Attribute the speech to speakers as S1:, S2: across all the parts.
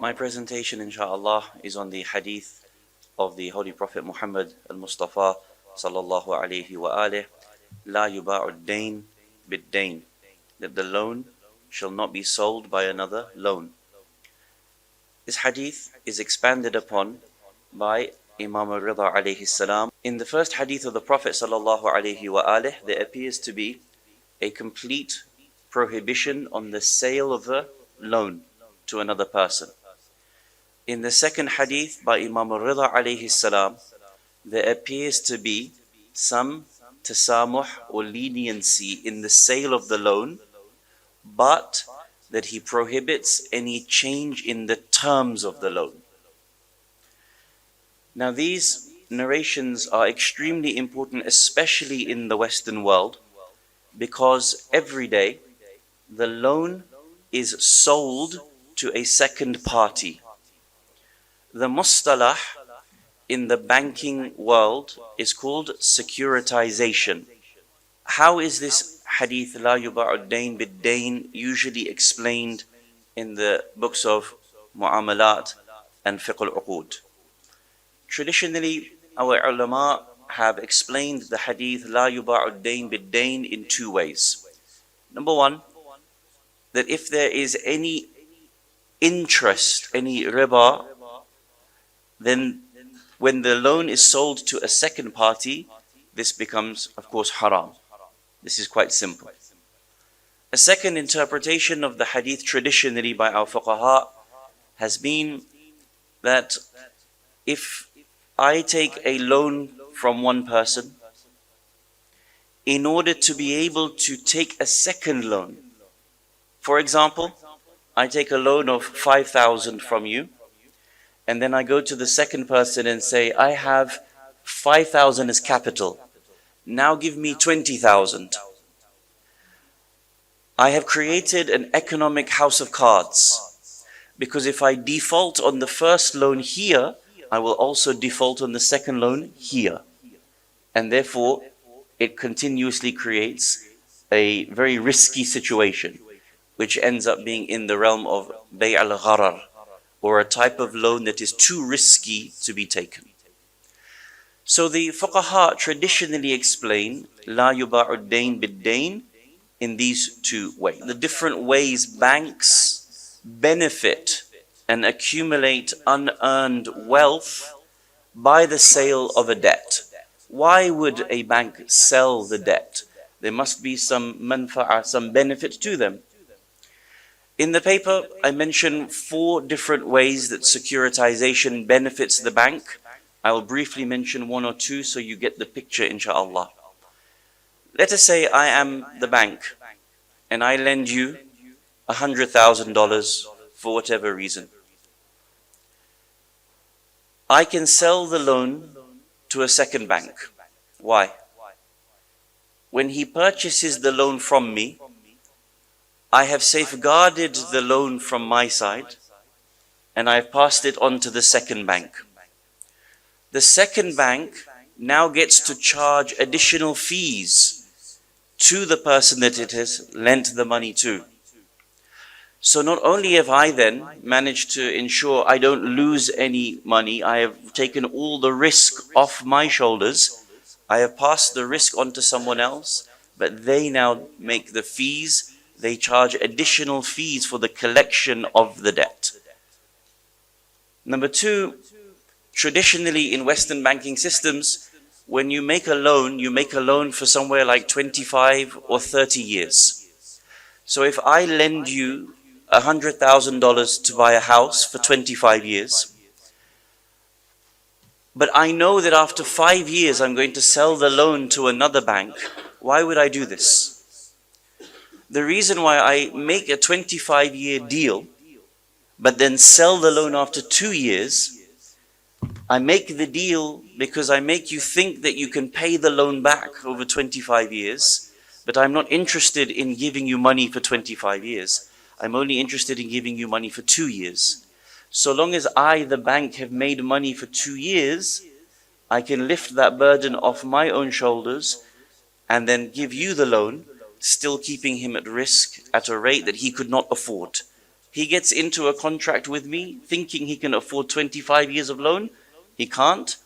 S1: My presentation, inshallah, is on the hadith of the Holy Prophet Muhammad al-Mustafa sallallahu alayhi wa alih, La yuba'u ad-dayn bid-dayn, that the loan shall not be sold by another loan. This hadith is expanded upon by Imam al-Rida alayhi salam. In the first hadith of the Prophet sallallahu alayhi wa alih, there appears to be a complete prohibition on the sale of a loan to another person. In the second hadith by Imam al-Rida alayhi salam, there appears to be some tasamuh or leniency in the sale of the loan, but that he prohibits any change in the terms of the loan. Now these narrations are extremely important, especially in the Western world, because every day the loan is sold to a second party. The mustalah in the banking world is called securitization. How is this hadith, La yuba'u ad-dayn bid-dayn, usually explained in the books of mu'amalat and fiqh al-uqud? Traditionally, our ulama have explained the hadith, La yuba'u ad-dayn bid-dayn, in two ways. Number one, that if there is any interest, any riba, then when the loan is sold to a second party, this becomes, of course, haram. This is quite simple. A second interpretation of the hadith traditionally by our fuqaha has been that if I take a loan from one person, in order to be able to take a second loan, for example, I take a loan of 5,000 from you, and then I go to the second person and say, I have 5,000 as capital. Now give me 20,000. I have created an economic house of cards. Because if I default on the first loan here, I will also default on the second loan here. And therefore, it continuously creates a very risky situation, which ends up being in the realm of bay' al-gharar, or a type of loan that is too risky to be taken. So the fuqaha traditionally explain La yuba'u ad-dayn bid-dayn in these two ways. The different ways banks benefit and accumulate unearned wealth by the sale of a debt. Why would a bank sell the debt? There must be some manfa'ah, some benefit to them. In the paper, I mention 4 different ways that securitization benefits the bank. I will briefly mention 1 or 2 so you get the picture, inshallah. Let us say I am the bank and I lend you $100,000 for whatever reason. I can sell the loan to a second bank. Why? When he purchases the loan from me, I have safeguarded the loan from my side and I have passed it on to the second bank. The second bank now gets to charge additional fees to the person that it has lent the money to. So not only have I then managed to ensure I don't lose any money, I have taken all the risk off my shoulders, I have passed the risk on to someone else, but they now make the fees. They charge additional fees for the collection of the debt. Number 2, traditionally in Western banking systems, when you make a loan for somewhere like 25 or 30 years. So if I lend you $100,000 to buy a house for 25 years, but I know that after 5 years I'm going to sell the loan to another bank, why would I do this? The reason why I make a 25-year deal, but then sell the loan after 2 years, I make the deal because I make you think that you can pay the loan back over 25 years, but I'm not interested in giving you money for 25 years. I'm only interested in giving you money for 2 years. So long as I, the bank, have made money for 2 years, I can lift that burden off my own shoulders and then give you the loan, still keeping him at risk at a rate that he could not afford. He gets into a contract with me thinking he can afford 25 years of loan. He can't.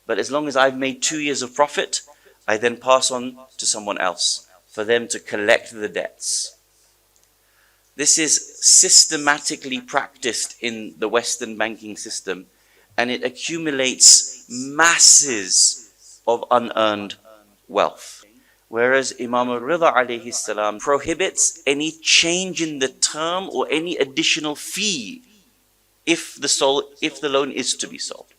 S1: But as long as I've made 2 years of profit, I then pass on to someone else for them to collect the debts. This is systematically practiced in the Western banking system, and it accumulates masses of unearned wealth. Whereas Imam al-Rida alayhi salam prohibits any change in the term or any additional fee if the loan is to be sold.